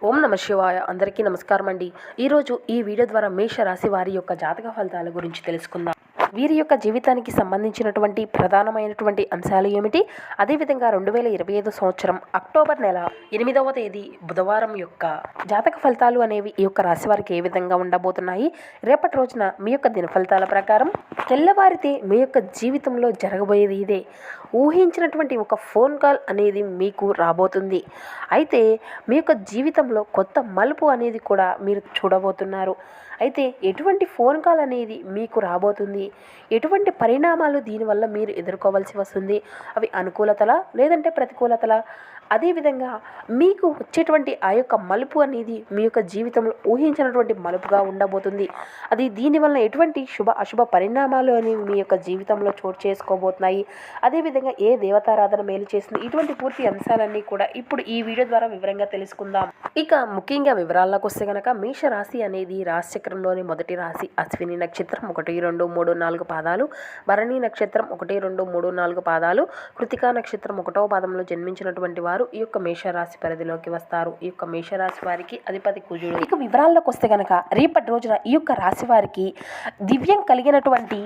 ఓం నమ శివాయ. అందరికీ నమస్కారం అండి. ఈరోజు ఈ వీడియో ద్వారా మేష రాశి వారి యొక్క జాతక ఫలితాల గురించి తెలుసుకుందాం. వీరి యొక్క జీవితానికి సంబంధించినటువంటి ప్రధానమైనటువంటి అంశాలు ఏమిటి, అదేవిధంగా 2025 సంవత్సరం అక్టోబర్ నెల 8వ తేదీ బుధవారం యొక్క జాతక ఫలితాలు అనేవి ఈ యొక్క రాశి వారికి ఏ విధంగా ఉండబోతున్నాయి. రేపటి రోజున మీ యొక్క దిన ఫలితాల ప్రకారం తెల్లవారితే మీ యొక్క జీవితంలో జరగబోయేది ఇదే. ఊహించినటువంటి ఒక ఫోన్ కాల్ అనేది మీకు రాబోతుంది. అయితే మీ యొక్క జీవితంలో కొత్త మలుపు అనేది కూడా మీరు చూడబోతున్నారు. అయితే ఎటువంటి ఫోన్ కాల్ అనేది మీకు రాబోతుంది, ఎటువంటి పరిణామాలు దీనివల్ల మీరు ఎదుర్కోవాల్సి వస్తుంది, అవి అనుకూలతలా లేదంటే ప్రతికూలతలా, అదేవిధంగా మీకు వచ్చేటువంటి ఆ యొక్క మలుపు అనేది మీ యొక్క జీవితంలో ఊహించినటువంటి మలుపుగా ఉండబోతుంది. అది దీనివల్ల ఎటువంటి శుభ అశుభ పరిణామాలు అనేవి మీ యొక్క జీవితంలో చోటు చేసుకోబోతున్నాయి. అదేవిధంగా ఏ దేవతారాధన మేలు చేస్తుంది, ఇటువంటి పూర్తి అంశాలన్నీ కూడా ఇప్పుడు ఈ వీడియో ద్వారా వివరంగా తెలుసుకుందాం. ఇక ముఖ్యంగా వివరాల్లోకి వస్తే కనుక మేషరాశి అనేది రాశిచక్రంలోని మొదటి రాశి. అశ్విని నక్షత్రం 1, 2, 3, 4 పాదాలు, భరణి నక్షత్రం 1, 2, 3, 4 పాదాలు, కృతికా నక్షత్రం 1వ పాదంలో జన్మించినటువంటి వారు ఈ యొక్క మేషరాశి పరిధిలోకి వస్తారు. ఈ యొక్క మేషరాశి వారికి అధిపతి కుజుడు. ఇక వివరాల్లోకి వస్తే కనుక రేపటి రోజున ఈ యొక్క రాశి వారికి దివ్యం కలిగినటువంటి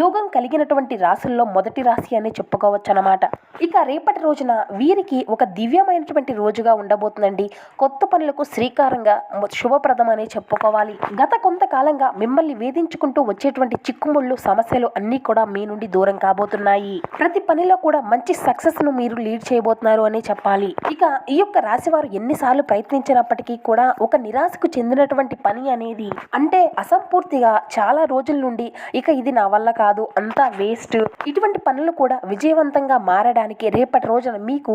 యోగం కలిగినటువంటి రాశుల్లో మొదటి రాశి అని చెప్పుకోవచ్చు అన్నమాట. ఇక రేపటి రోజున వీరికి ఒక దివ్యమైనటువంటి రోజుగా ఉండబోతుందండి. కొత్త పనులకు శ్రీకారంగా శుభప్రదం అని చెప్పుకోవాలి. గత కొంతకాలంగా మిమ్మల్ని వేధించుకుంటూ వచ్చేటువంటి చిక్కుముళ్ళు సమస్యలు అన్నీ కూడా మీ నుండి దూరం కాబోతున్నాయి. ప్రతి పనిలో కూడా మంచి సక్సెస్ ను మీరు లీడ్ చేయబోతున్నారు అని చెప్పాలి. ఇక ఈ యొక్క రాశి వారు ఎన్నిసార్లు ప్రయత్నించినప్పటికీ కూడా ఒక నిరాశకు చెందినటువంటి పని అనేది, అంటే అసంపూర్తిగా చాలా రోజుల నుండి ఇక ఇది నా వల్ల కాదు, అంతా వేస్ట్, ఇటువంటి పనులు కూడా విజయవంతంగా మారడానికి రేపటి రోజున మీకు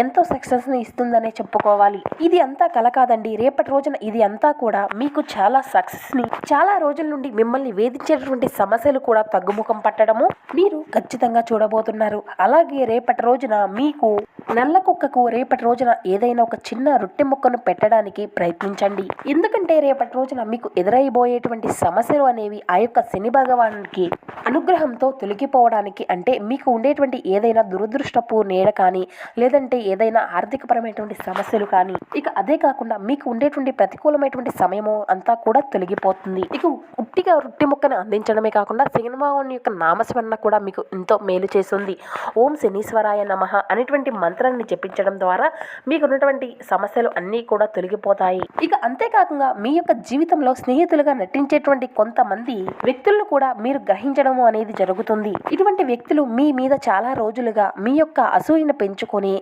ఎంతో సక్సెస్ ని ఇస్తుందనే చెప్పుకోవాలి. ఇది అంతా కల కాదండి. రేపటి రోజున ఇది అంతా కూడా మీకు చాలా సక్సెస్ ని, చాలా రోజుల నుండి మిమ్మల్ని వేధించేటువంటి సమస్యలు కూడా తగ్గుముఖం పట్టడము మీరు ఖచ్చితంగా చూడబోతున్నారు. అలాగే రేపటి రోజున మీకు నల్ల కుక్కకు రేపటి రోజున ఏదైనా ఒక చిన్న రొట్టె ముక్కను పెట్టడానికి ప్రయత్నించండి. ఎందుకంటే రేపటి రోజున మీకు ఎదురైపోయేటువంటి సమస్యలు అనేవి ఆ యొక్క శని భగవానునికి అనుగ్రహంతో తొలగిపోవడానికి, అంటే మీకు ఉండేటువంటి ఏదైనా దురదృష్టపు నీడ కానీ, లేదంటే ఏదైనా ఆర్థికపరమైనటువంటి సమస్యలు కానీ, ఇక అదే కాకుండా మీకు ఉండేటువంటి ప్రతికూలమైనటువంటి సమయము అంతా కూడా తొలగిపోతుంది. ఇక ఉట్టిగా రొట్టె ముక్కను అందించడమే కాకుండా శని భగవానుని యొక్క నామస్మరణ కూడా మీకు ఎంతో మేలు చేస్తుంది. ఓం శనీశ్వరాయ నమః అనేటువంటి మంత్రాన్ని జపించడం ద్వారా మీకు ఉన్నటువంటి సమస్యలు అన్నీ కూడా తొలగిపోతాయి. ఇక అంతేకాకుండా మీ యొక్క జీవితంలో స్నేహితులుగా నటించేటువంటి కొంతమంది వ్యక్తులను కూడా మీరు గ్రహించడం అనేది జరుగుతుంది. ఇటువంటి వ్యక్తులు మీ మీద చాలా రోజులుగా మీ యొక్క అసూయను పెంచుకొని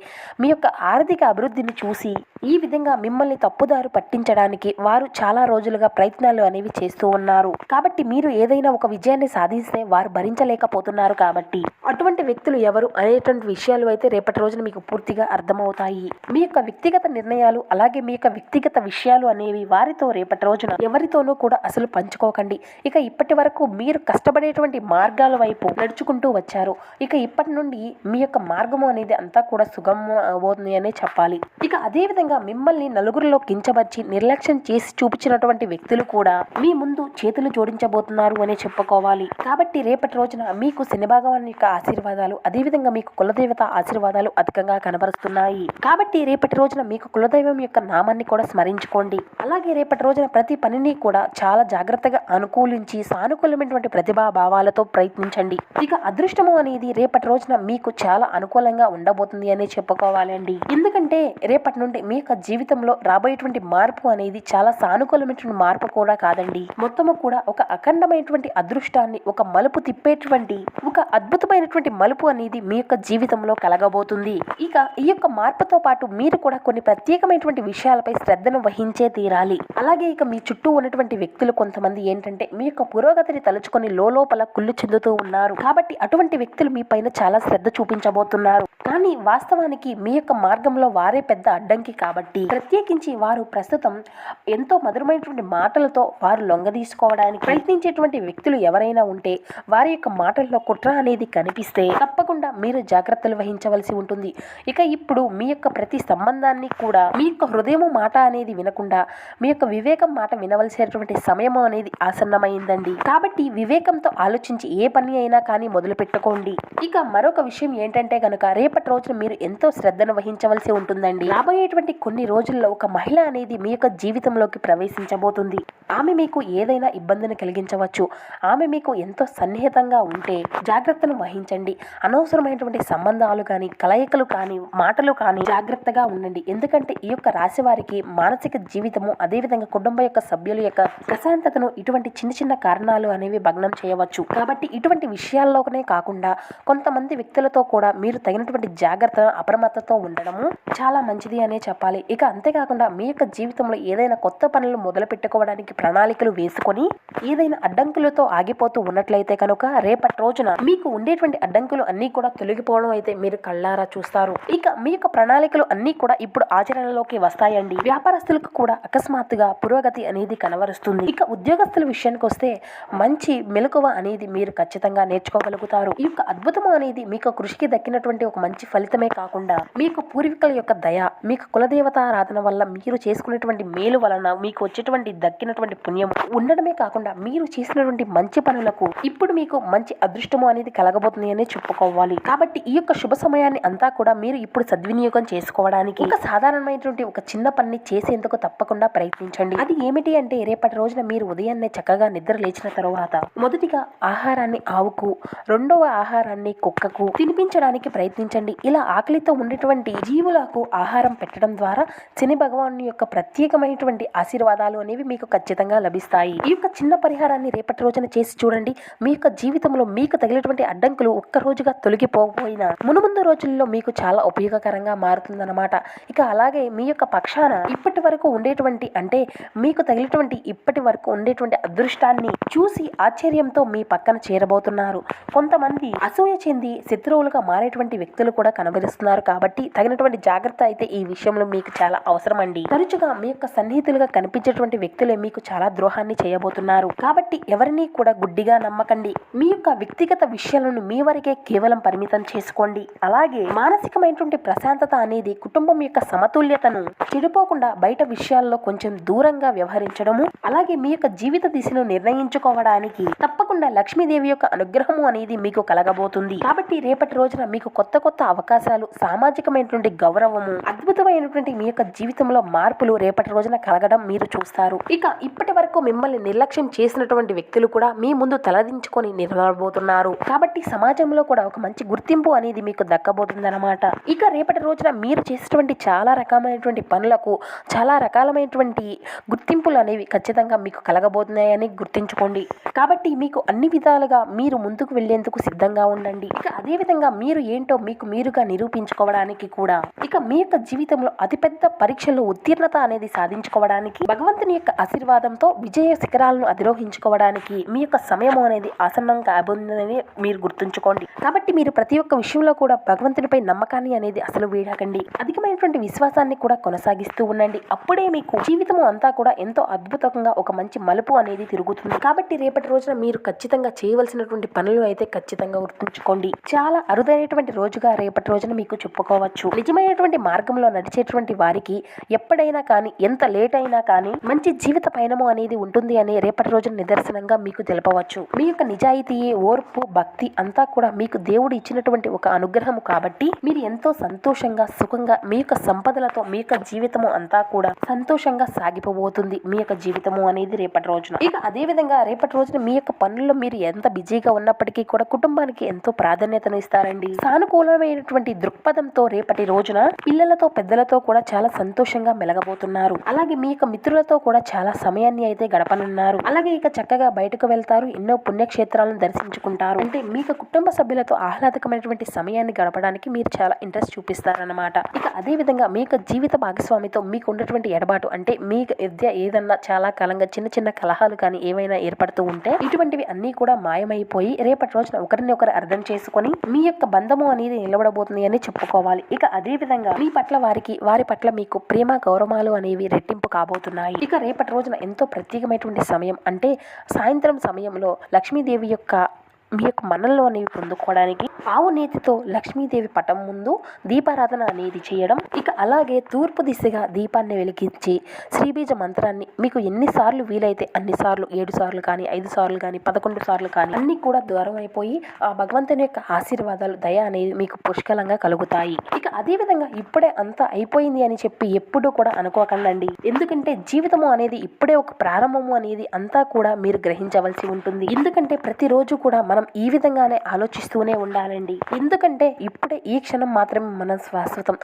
మీ యొక్క ఆర్థిక అభివృద్ధిని చూసి ఈ విధంగా మిమ్మల్ని తప్పుదారు పట్టించడానికి వారు చాలా రోజులుగా ప్రయత్నాలు అనేవి చేస్తూ ఉన్నారు. కాబట్టి మీరు ఏదైనా ఒక విజయాన్ని సాధిస్తే వారు భరించలేకపోతున్నారు. కాబట్టి అటువంటి వ్యక్తులు ఎవరు అనేటువంటి విషయాలు అయితే రేపటి రోజున మీకు పూర్తిగా అర్థమవుతాయి. మీ యొక్క వ్యక్తిగత నిర్ణయాలు అలాగే మీ యొక్క వ్యక్తిగత విషయాలు అనేవి వారితో రేపటి రోజున ఎవరితోనూ కూడా అసలు పంచుకోకండి. ఇక ఇప్పటి వరకు మీరు కష్టపడేటువంటి మార్గాల వైపు నడుచుకుంటూ వచ్చారు. ఇక ఇప్పటి నుండి మీ యొక్క మార్గము అనేది అంతా కూడా సుగమం అవబోతుంది అనే చెప్పాలి. ఇక అదే విధంగా మిమ్మల్ని నలుగురిలో కించపరిచి నిర్లక్ష్యం చేసి చూపించినటువంటి వ్యక్తులు కూడా మీ ముందు చేతులు జోడించబోతున్నారు అనే చెప్పుకోవాలి. కాబట్టి రేపటి రోజున మీకు శని భగవాన్ యొక్క ఆశీర్వాదాలు, అదేవిధంగా మీకు కులదేవత ఆశీర్వాదాలు అధికంగా కనబరుస్తున్నాయి. కాబట్టి రేపటి రోజున మీకు కులదైవం యొక్క నామాన్ని కూడా స్మరించుకోండి. అలాగే రేపటి రోజున ప్రతి పనిని కూడా చాలా జాగ్రత్తగా అనుకూలించి సానుకూలమైనటువంటి ప్రతిభా భావాలతో ప్రయత్నించండి. ఇక అదృష్టము అనేది రేపటి రోజున మీకు చాలా అనుకూలంగా ఉండబోతుంది అని చెప్పుకోవాలండి. ఎందుకంటే రేపటి నుండి మీ యొక్క జీవితంలో రాబోయేటువంటి మార్పు అనేది చాలా సానుకూలమైనటువంటి మార్పు కూడా కాదండి, మొత్తము కూడా ఒక అఖండమైనటువంటి అదృష్టాన్ని, ఒక మలుపు తిప్పేటువంటి ఒక అద్భుతమైనటువంటి మలుపు అనేది మీ యొక్క జీవితంలో కలగబోతుంది. ఇక ఈ యొక్క మార్పుతో పాటు మీరు కూడా కొన్ని ప్రత్యేకమైనటువంటి విషయాలపై శ్రద్ధను వహించే తీరాలి. అలాగే ఇక మీ చుట్టూ ఉన్నటువంటి వ్యక్తులు కొంతమంది ఏంటంటే మీ యొక్క పురోగతిని తలుచుకొని లోపల కుళ్ళు చెందుతూ ఉన్నారు. కాబట్టి అటువంటి వ్యక్తులు మీ పైన చాలా శ్రద్ధ చూపించబోతున్నారు. కానీ వాస్తవానికి మీ యొక్క మార్గంలో వారే పెద్ద అడ్డంకి. కాబట్టి ప్రత్యేకించి వారు ప్రస్తుతం ఎంతో మధురమైనటువంటి మాటలతో వారు లొంగదీసుకోవడానికి ప్రయత్నించేటువంటి వ్యక్తులు ఎవరైనా ఉంటే వారి యొక్క మాటల్లో కుట్ర అనేది కనిపిస్తే తప్పకుండా మీరు జాగ్రత్తలు వహించవలసి ఉంటుంది. ఇక ఇప్పుడు మీ యొక్క ప్రతి సంబంధాన్ని కూడా మీ యొక్క హృదయము మాట అనేది వినకుండా మీ యొక్క వివేకం మాట వినవలసినటువంటి సమయము అనేది ఆసన్నమైందండి. కాబట్టి వివేకంతో ఆలోచించి ఏ పని అయినా కానీ మొదలు పెట్టుకోండి. ఇక మరొక విషయం ఏంటంటే గనుక రేపటి రోజున మీరు ఎంతో శ్రద్ధను వహించవలసి ఉంటుందండి. రాబోయేటువంటి కొన్ని రోజుల్లో ఒక మహిళ అనేది మీ యొక్క జీవితంలోకి ప్రవేశించబోతుంది. ఆమె మీకు ఏదైనా ఇబ్బందిని కలిగించవచ్చు. ఆమె మీకు ఎంతో సన్నిహితంగా ఉంటే జాగ్రత్తను వహించండి. అనవసరమైనటువంటి సంబంధాలు కానీ, కలయికలు కానీ, మాటలు కానీ జాగ్రత్తగా ఉండండి. ఎందుకంటే ఈ యొక్క రాశి వారికి మానసిక జీవితము, అదేవిధంగా కుటుంబ యొక్క సభ్యుల యొక్క ప్రశాంతతను ఇటువంటి చిన్న చిన్న కారణాలు అనేవి భగ్నం చేయవచ్చు. కాబట్టి ఇటువంటి విషయాల్లోనే కాకుండా కొంతమంది వ్యక్తులతో కూడా మీరు తగినటువంటి జాగ్రత్త, అప్రమత్తతో ఉండడము చాలా మంచిది అనే చెప్పాలి. ఇక అంతేకాకుండా మీ యొక్క జీవితంలో ఏదైనా కొత్త పనులు మొదలు పెట్టుకోవడానికి ప్రణాళికలు వేసుకొని ఏదైనా అడ్డంకులతో ఆగిపోతూ ఉన్నట్లయితే కనుక రేపటి రోజున మీకు ఉండేటువంటి అడ్డంకులు అన్నీ కూడా తొలగిపోవడం అయితే మీరు కళ్ళారా చూస్తారు. ఇక మీ యొక్క ప్రణాళికలు అన్నీ కూడా ఇప్పుడు ఆచరణలోకి వస్తాయండి. వ్యాపారస్తులకు కూడా అకస్మాత్తుగా పురోగతి అనేది కనబరుస్తుంది. ఇక ఉద్యోగస్తుల విషయానికి వస్తే మంచి మెలకువ అనేది మీరు ఖచ్చితంగా నేర్చుకోగలుగుతారు. ఈ యొక్క అద్భుతము అనేది మీకు కృషికి దక్కినటువంటి ఒక మంచి ఫలితమే కాకుండా మీకు పూర్వీకుల యొక్క దయ, మీకు కులదేవతారాధన వల్ల మీరు చేసుకునేటువంటి మేలు వలన మీకు వచ్చేటువంటి దక్కినటువంటి పుణ్యం ఉండడమే కాకుండా మీరు చేసినటువంటి మంచి పనులకు ఇప్పుడు మీకు మంచి అదృష్టము అనేది కలగబోతుంది అని చెప్పుకోవాలి. కాబట్టి ఈ యొక్క శుభ సమయాన్ని అంతా కూడా మీరు ఇప్పుడు సద్వినియోగం చేసుకోవడానికి ఒక సాధారణమైనటువంటి ఒక చిన్న పని చేసేందుకు తప్పకుండా ప్రయత్నించండి. అది ఏమిటి అంటే రేపటి రోజున మీరు ఉదయాన్నే చక్కగా నిద్ర లేచిన తరువాత మొదటిగా ఆహారాన్ని ఆవుకు, రెండవ ఆహారాన్ని కుక్కకు తినిపించడానికి ప్రయత్నించండి. ఇలా ఆకలితో ఉండేటువంటి జీవులకు ఆహారం పెట్టడం ద్వారా శని భగవాను యొక్క ప్రత్యేకమైనటువంటి ఆశీర్వాదాలు అనేవి మీకు ఖచ్చితంగా లభిస్తాయి. ఈ యొక్క చిన్న పరిహారాన్ని రేపటి రోజున చేసి చూడండి. మీ యొక్క జీవితంలో మీకు తగిలినటువంటి అడ్డంకులు ఒక్క రోజుగా తొలగిపోకపోయినా మునుముందు రోజుల్లో మీకు చాలా ఉపయోగకరంగా మారుతుందన్నమాట. ఇక అలాగే మీ యొక్క పక్షాన ఇప్పటి వరకు ఉండేటువంటి అంటే మీకు తగిలినటువంటి ఇప్పటి వరకు ఉండేటువంటి అదృష్టాన్ని చూసి ఆశ్చర్యంతో మీ పక్కన చేరబోతున్నారు. కొంతమంది అసూయ చెంది శత్రువులుగా మారేటువంటి వ్యక్తులు కూడా కనబరుస్తున్నారు. కాబట్టి తగినటువంటి జాగ్రత్త అయితే ఈ విషయంలో మీకు చాలా అవసరం అండి. తరచుగా మీ యొక్క సన్నిహితులుగా కనిపించేటువంటి వ్యక్తులే మీకు చాలా ద్రోహాన్ని చేయబోతున్నారు. కాబట్టి ఎవరిని కూడా గుడ్డిగా నమ్మకండి. మీ యొక్క వ్యక్తిగత విషయాలను మీ వరకే కేవలం పరిమితం చేసుకోండి. అలాగే మానసికమైనటువంటి ప్రశాంతత అనేది కుటుంబం యొక్క సమతుల్యతను చెడిపోకుండా బయట విషయాల్లో కొంచెం దూరంగా వ్యవహరించడము, అలాగే మీ యొక్క జీవిత దిశను నిర్ణయించుకోవడానికి తప్పకుండా లక్ష్మీదేవి యొక్క అనుగ్రహము అనేది మీకు కలగబోతుంది. కాబట్టి రేపటి రోజున మీకు కొత్త కొత్త అవకాశాలు, సామాజికమైనటువంటి గౌరవము, అద్భుతమైనటువంటి మీ యొక్క జీవితంలో మార్పులు రేపటి రోజున కలగడం మీరు చూస్తారు. ఇక ఇప్పటి వరకు మిమ్మల్ని నిర్లక్ష్యం చేసినటువంటి వ్యక్తులు కూడా మీ ముందు తలదించుకొని నిలబడబోతున్నారు. కాబట్టి సమాజంలో కూడా ఒక మంచి గుర్తింపు అనేది మీకు దక్కబోతుందన్నమాట. ఇక రేపటి రోజున మీరు చేసేటువంటి చాలా రకమైనటువంటి పనులకు చాలా రకాలమైనటువంటి గుర్తింపులు అనేవి ఖచ్చితంగా మీకు కలగబోతున్నాయని గుర్తించుకోండి. కాబట్టి మీకు అన్ని విధాలుగా మీరు ముందుకు వెళ్లేందుకు సిద్ధంగా ఉండండి. ఇక అదే విధంగా మీరు ఏంటో మీకు మీరుగా నిరూపించుకోవడానికి కూడా ఇక మీ యొక్క జీవితంలో అతిపెద్ద పరీక్షల్లో ఉత్తీర్ణత అనేది సాధించుకోవడానికి భగవంతుని యొక్క ఆశీర్వాదంతో విజయ శిఖరాలను అధిరోహించుకోవడానికి మీ యొక్క సమయం అనేది ఆసన్నం కాబోతుందని మీరు గుర్తుంచుకోండి. కాబట్టి మీరు ప్రతి ఒక్క విషయంలో కూడా భగవంతునిపై నమ్మకాన్ని అనేది అసలు వీడకండి. అధికమైనటువంటి విశ్వాసాన్ని కూడా కొనసాగిస్తూ ఉండండి. అప్పుడే మీకు జీవితం అంతా కూడా ఎంతో అద్భుతంగా ఒక మంచి మలుపు అనేది తిరుగుతుంది. కాబట్టి రేపటి రోజున మీరు ఖచ్చితంగా చేయవలసినటువంటి పనులు అయితే ఖచ్చితంగా గుర్తుంచుకోండి. చాలా అరుదైనటువంటి రోజుగా రేపటి రోజున మీకు చెప్పుకోవచ్చు. నిజమైనటువంటి మార్గంలో నడిచేటువంటి వారికి ఎప్పుడైనా కానీ, ఎంత లేట్ అయినా కానీ మంచి జీవిత పయనము అనేది ఉంటుంది అని రేపటి రోజున నిదర్శనంగా మీకు తెలపవచ్చు. మీ యొక్క నిజాయితీ, ఓర్పు, భక్తి అంతా కూడా మీకు దేవుడు ఇచ్చినటువంటి ఒక అనుగ్రహము. కాబట్టి మీరు ఎంతో సంతోషంగా, సుఖంగా మీ యొక్క సంపదలతో మీ యొక్క జీవితము అంతా కూడా సంతోషంగా సాగిపోబోతుంది మీ యొక్క జీవితము అనేది రేపటి రోజున. ఇక అదే విధంగా రేపటి రోజున మీ యొక్క పనుల్లో మీరు ఎంత బిజీగా ఉన్నప్పటికీ కూడా కుటుంబానికి ఎంతో ప్రాధాన్యతను ఇస్తారండి. సానుకూలమైనటువంటి దృక్పథంతో రేపటి రోజున పిల్లలతో, పెద్దలతో కూడా చాలా సంతోషంగా మెలగబోతున్నారు. అలాగే మీ యొక్క మిత్రులతో కూడా చాలా సమయాన్ని అయితే గడపనున్నారు. అలాగే ఇక చక్కగా బయటకు వెళ్తారు, ఎన్నో పుణ్యక్షేత్రాలను దర్శించుకుంటారు. అంటే మీ యొక్క కుటుంబ సభ్యులతో ఆహ్లాదకమైనటువంటి సమయాన్ని గడపడానికి మీరు చాలా ఇంట్రెస్ట్ చూపిస్తారన్నమాట. ఇక అదే విధంగా మీ యొక్క జీవిత భాగస్వామితో మీకు ఉన్నటువంటి ఎడబాటు అంటే మీ మధ్య ఏదన్నా చాలా కాలంగా చిన్న చిన్న కలహాలు కానీ ఏవైనా ఏర్పడుతూ ఉంటే ఇటువంటివి అన్నీ కూడా మాయమైపోయి రేపటి రోజున ఒకరిని ఒకరు అర్థం చేసుకొని మీ యొక్క బంధము అనేది నిలబడబోతుంది అని చెప్పుకోవాలి. ఇక అదే విధంగా మీ పట్ల వారి పట్ల మీకు ప్రేమ, గౌరవాలు అనేవి రెట్టింపు కాబోతున్నాయి. ఇక రేపటి రోజున ఎంతో ప్రత్యేకమైనటువంటి సమయం అంటే సాయంత్రం సమయంలో లక్ష్మీదేవి యొక్క మీ యొక్క మనల్లో అనేవి పొందుకోవడానికి ఆవు నేతితో లక్ష్మీదేవి పటం ముందు దీపారాధన అనేది చేయడం, ఇక అలాగే తూర్పు దిశగా దీపాన్ని వెలిగించి శ్రీబీజ మంత్రాన్ని మీకు ఎన్నిసార్లు వీలైతే అన్నిసార్లు 7 సార్లు కానీ 5 సార్లు కానీ 11 సార్లు కానీ అన్నీ కూడా దూరం అయిపోయి ఆ భగవంతుని యొక్క ఆశీర్వాదాలు దయ అనేది మీకు పుష్కలంగా కలుగుతాయి. ఇక అదేవిధంగా ఇప్పుడే అంతా అయిపోయింది అని చెప్పి ఎప్పుడూ కూడా అనుకోకండి. ఎందుకంటే జీవితము అనేది ఇప్పుడే ఒక ప్రారంభము అనేది అంతా కూడా మీరు గ్రహించవలసి ఉంటుంది. ఎందుకంటే ప్రతిరోజు కూడా మనం ఈ విధంగానే ఆలోచిస్తూనే ఉండాలండి. ఎందుకంటే ఇప్పుడే ఈ క్షణం మాత్రమే మనం శాశ్వతం.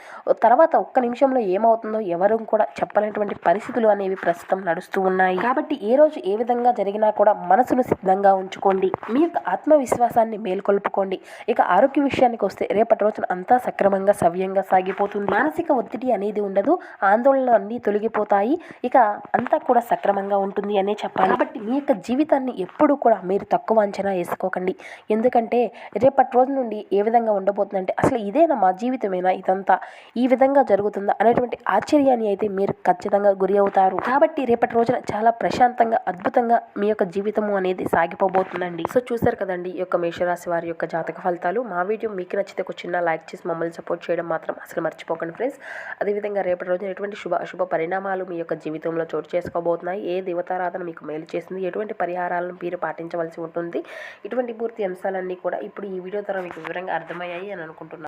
తర్వాత ఒక్క నిమిషంలో ఏమవుతుందో ఎవరు కూడా చెప్పలేనటువంటి పరిస్థితులు అనేవి ప్రస్తుతం నడుస్తూ ఉన్నాయి. కాబట్టి ఏ రోజు ఏ విధంగా జరిగినా కూడా మనసును సిద్ధంగా ఉంచుకోండి. మీ యొక్క ఆత్మవిశ్వాసాన్ని మేల్కొల్పుకోండి. ఇక ఆరోగ్య విషయానికి వస్తే రేపటి రోజున అంతా సక్రమంగా సవ్యంగా సాగిపోతుంది. మానసిక ఒత్తిడి అనేది ఉండదు, ఆందోళనలు అన్నీ తొలగిపోతాయి. ఇక అంతా కూడా సక్రమంగా ఉంటుంది అనే చెప్పాలి. కాబట్టి మీ యొక్క జీవితాన్ని ఎప్పుడూ కూడా మీరు తక్కువ అంచనా వేసుకోకండి. ఎందుకంటే రేపటి రోజు నుండి ఏ విధంగా ఉండబోతుందంటే అసలు ఇదేనా మా జీవితమేనా, ఇదంతా ఈ విధంగా జరుగుతుందా అనేటువంటి ఆశ్చర్యాన్ని అయితే మీరు ఖచ్చితంగా గురి అవుతారు. కాబట్టి రేపటి రోజున చాలా ప్రశాంతంగా అద్భుతంగా మీ యొక్క జీవితము అనేది సాగిపోబోతుందండి. సో చూసారు కదండి ఈ యొక్క మేషరాశి వారి యొక్క జాతక ఫలితాలు. మా వీడియో మీకు నచ్చితే ఒక చిన్న లైక్ చేసి మమ్మల్ని సపోర్ట్ చేయడం మాత్రం అసలు మర్చిపోకండి ఫ్రెండ్స్. అదేవిధంగా రేపటి రోజున ఎటువంటి అశుభ పరిణామాలు మీ యొక్క జీవితంలో చోటు చేసుకోబోతున్నాయి, ఏ దేవతారాధన మీకు మేలు చేసింది, ఎటువంటి పరిహారాలను మీరు పాటించవలసి ఉంటుంది, ఇటువంటి పూర్తి అంశాలన్నీ కూడా ఇప్పుడు ఈ వీడియో ద్వారా మీకు వివరంగా అర్థమయ్యాయి అని అనుకుంటున్నాను.